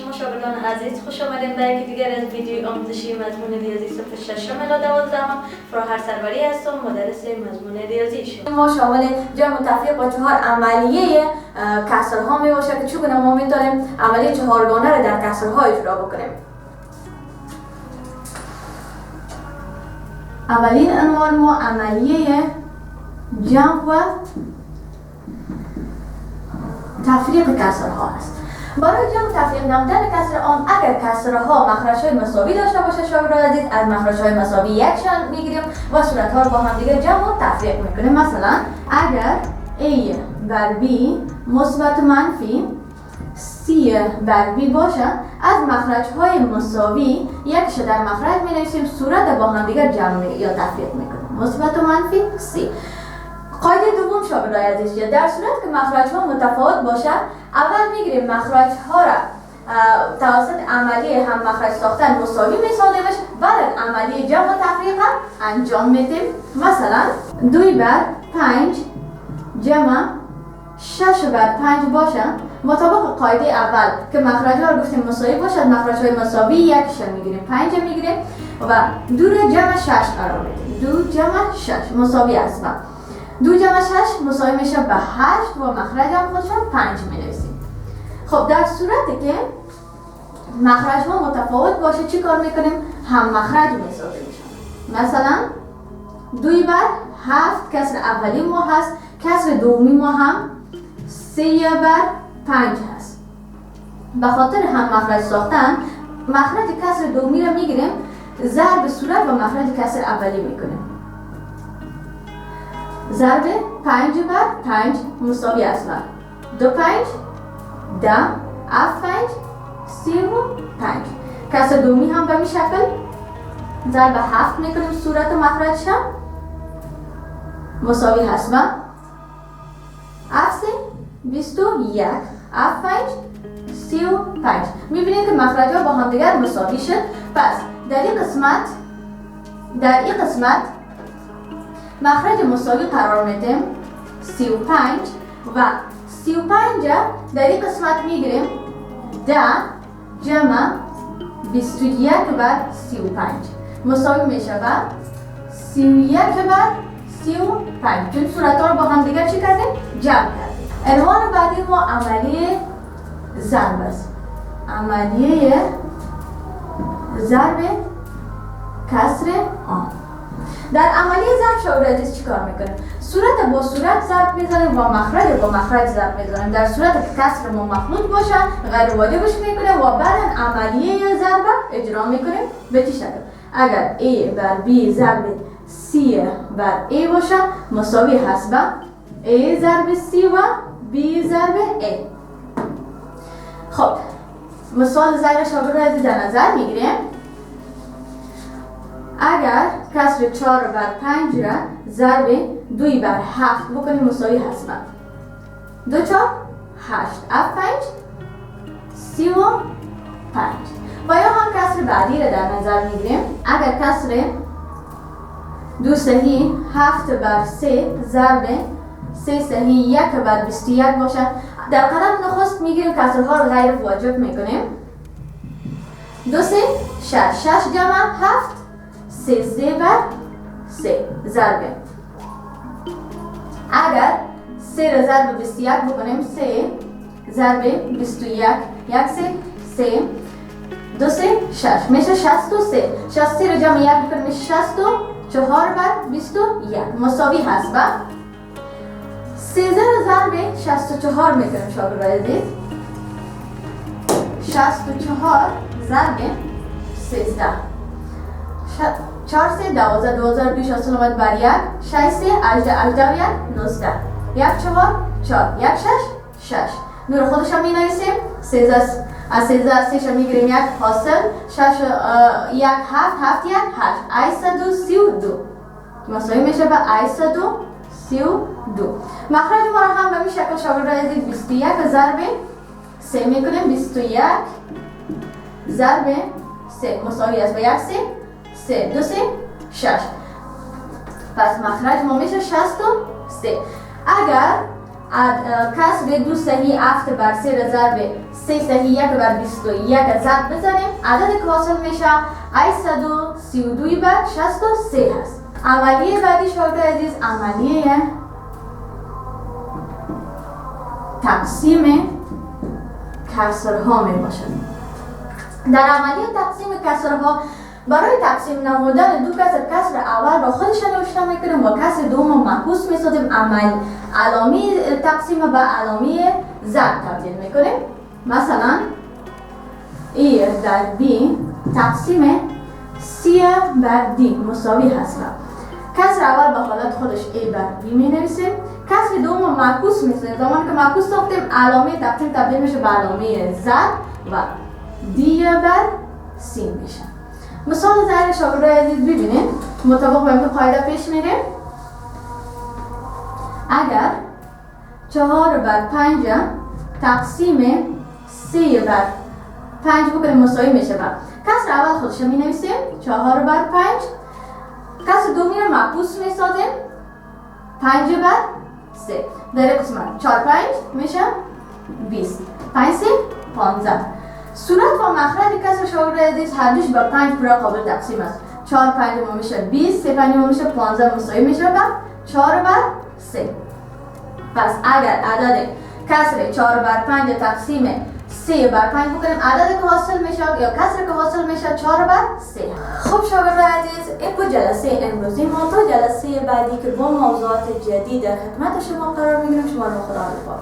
شما شاگردان عزیز، خوش آمدید به یکی دیگر از ویدیوی آموزشی مضمون ریاضی صف 6 الی 12 فراهر سروری هستم، مدرس مضمون ریاضی شما. ما شامل جمع و تفریق و 4 عملیه کسرها می باشه که چگونه ما میتونیم عملیه چهارگانه را در کسرها اجرا بکنیم. اولین عنوان ما عملیه جمع و تفریق کسرها است. برای جمع و تفریق نمودن کسر عام، اگر کسرها مخرج‌های مساوی داشته باشه شاگردان عزیز، از مخرج‌های مساوی یکشان میگیریم و صورت‌ها رو با هم دیگه جمع و تفریق میکنیم. مثلا اگر A بر B مثبت منفی C بر B باشه، از مخرج‌های مساوی یکش در مخرج می‌نویسیم، صورت با هم دیگه جمع یا تفریق میکنیم. مثبت و منفی C. قاعده دوم شاگردان عزیز، در صورت که مخرج‌ها متفاوت باشه، اول میگیریم مخرج‌ها را توسط عملیه هم مخرج ساختن مساوی میسازیمش، بعد عملیه جمع و تفریق انجام میدیم. مثلا 2 بر 5 جمع 6 بر 5 باشه، مطابق قاعده اول که مخرج‌ها رو گفتیم مساوی باشه، مخرج‌های مساوی یکش میگیریم، 5 میگیریم و 2 را جمع 6 قرار میدیم. 2 جمع 6 مساوی است. 2 جمع 6 مساوی میشه به 8 و مخرج هم خودشون 5 می‌نویسیم. خب در صورتی که مخرج ها متفاوت باشه چی کار میکنیم؟ هم مخرج میسازیم. مثلا 2 بر 7 کسر اولی ما هست، کسر دومی ما هم 3 بر 5 هست. به خاطر هم مخرج ساختن، مخرج کسر دومی رو میگیریم، ضرب صورت و مخرج کسر اولی میکنیم. ضرب 5 بر 5 مساوی است. 2 5 10 اف 5 35. کسر دومی هم به این شکل ضرب 7 میکنیم، صورت و مخرجش هم مساوی هست و اف 3 21 اف 5 35. میبینید که مخرج ها با هم دیگر مساوی شد. پس در این قسمت مخرج مساوی قرار میدیم 35 و 35 در این قسمت میگیریم 10 جمع 21 بر 35 مساوی میشه و 31 بر 35. چون صورت‌ها رو با هم دیگر چی کردیم؟ جمع کردیم. عنوان بعدی ما عملیه ضرب است. عملیه ضرب کسر عام. در عملیه ضرب شاگردان عزیز چی کار میکنیم؟ صورت با صورت ضرب میزنیم و مخرج با مخرج ضرب میزنیم. در صورت که کسر ما مخلوط باشه غیر واجبش میکنیم و بعد عملیه ضرب اجرا میکنیم به چه شکل؟ اگر A بر B ضرب C بر A باشه مساوی هست با A ضرب C و B ضرب A. خب مثال ضرب شاگردان عزیز در نظر میگیریم. اگر کسر 4 بر 5 را ضرب 2 بر 7 بکنیم مساوی هست. 2 4 8 اف 5 35. و یا هم کسر بعدی را در نظر میگیریم. اگر کسر 2 صحیح 7 بر 3 ضرب 3 صحیح 1 بر 21 باشه، در قدم نخست میگیریم کسرها را غیر واجب میکنیم. 2 3 6 6 جمع 7 3 بر 3 ضربه. اگر 3 را ضرب 21 بکنیم 3 ضرب 21 1 3 2 3 6 میشه 63. 63 را جمع 1 بکنیم میشه 64 بر 21 مساوی هست و 13 را ضرب 64 میکنیم شاگردان عزیز. 64 ضرب 13 4 3 12 12 2 6 9 بر 1 6 3 18 18 1 19 1 4 4 1 6 6. نور خودش هم می‌نویسیم. 13 از 13 3 میگیریم 1 حاصل 6 1 7 7 1 8 832 مساوی میشه به 832. مخرج ما را هم به این شکل شاگردان عزیز 21 ضرب 3 میکنیم. 21 ضرب 3 مساوی است به 1 3 2 3 6. پس مخرج ما میشه 63. اگر کسر 2 صحیح 7 بر 3 را ضرب 3 صحیح 1 بر 21 ضرب بزنیم، عدد که حاصل میشه 832 بر 63 هست. عملیه بعدی شاگرد عزیز عملیه تقسیم کسرها می باشد. در عملیه تقسیم کسرها برای تقسیم نمودن دو کسر اول را خودش نوشته میکنیم و کسر دوم معکوس میسازیم، علامه تقسیم به علامه ضرب تبدیل میکنیم. مثلا ای در بی تقسیم سی بر دی مساوی هست. کسر اول به حالت خودش ای بر بی می نویسیم، کسر دوم معکوس میسازیم. زمانی که معکوس ساختیم علامه تقسیم تبدیل میشه به علامه ضرب و دی بر سی میشه. مثال ظاهر شاگرد عزیز ببینید، مطابق با این قاعده پیش میریم. اگر 4 بر 5 تقسیم 3 بر 5 بکنیم مساوی میشه با کسر اول خودش می نویسیم 4 بر 5، کسر دومی رو معکوس می سازیم 5 بر 3. در این قسمت 4 5 میشه 20، 5 3 15. صورت و مخرج کسر شاگرد عزیز هر دوش با 5 برای قابل تقسیم است. 4 5 میشه 20، 3 5 میشه 15 مساوی میشه با 4 بر 3. پس اگر عدد کسر 4 بر 5 تقسیم 3 بر 5 بکنیم، عدد که حاصل میشه یا کسر که حاصل میشه 4 بر 3. خب شاگرد عزیز، این بود جلسه امروزی ما. تا جلسه بعدی که با موضوعات جدید در خدمت شما قرار میگیریم. شما رو خدا حافظ.